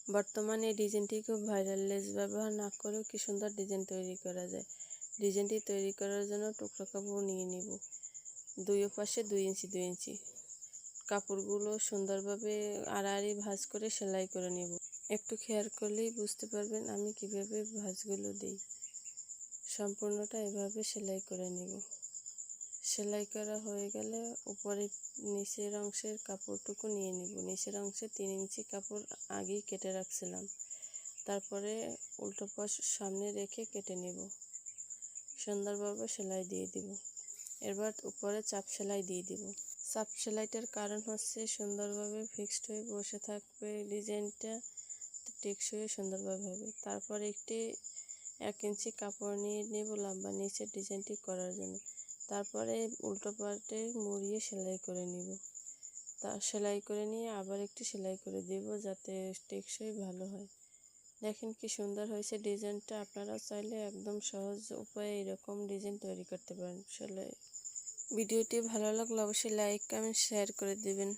বর্তমানে এই ডিজাইনটি খুব ভাইরাল। লেস ব্যবহার না করেও কি সুন্দর ডিজাইন তৈরি করা যায়। ডিজাইনটি তৈরি করার জন্য টুকরো কাপড় নিয়ে নিব, দুই পাশে 2 ইঞ্চি 2 ইঞ্চি। কাপড়গুলো সুন্দরভাবে আড়াআড়ি ভাঁজ করে সেলাই করে নেব। একটু খেয়াল করলেই বুঝতে পারবেন আমি কিভাবে ভাঁজগুলো দিই। সম্পূর্ণটা এভাবে সেলাই করে নেব। সেলাই করা হয়ে গেলে উপরে নিচের অংশের কাপড়টুকু নিয়ে নেব। নিচের অংশে 3 ইঞ্চি কাপড় আগেই কেটে রাখছিলাম, তারপরে উল্টো পাশ সামনে রেখে কেটে নেব। সুন্দরভাবে সেলাই দিয়ে দিব। এবার উপরে চাপ সেলাই দিয়ে দিব। চাপ সেলাইটার কারণ হচ্ছে সুন্দরভাবে ফিক্সড হয়ে বসে থাকবে, ডিজাইনটা টেকসই সুন্দরভাবে হবে। তারপর একটি 1 ইঞ্চি কাপড় নিয়ে নেব লম্বা নিচের ডিজাইনটি করার জন্য। তারপরে উল্টো পাটে মুড়িয়ে সেলাই করে নিব। সেলাই করে নিয়ে আবার একটি সেলাই করে দেব যাতে টেকসই ভালো হয়। দেখেন কি সুন্দর হয়েছে ডিজাইনটা। আপনারা চাইলে একদম সহজ উপায়ে এরকম ডিজাইন তৈরি করতে পারেন। ভিডিওটি ভালো লাগলে অবশ্যই লাইক, কমেন্ট, শেয়ার করে দেবেন।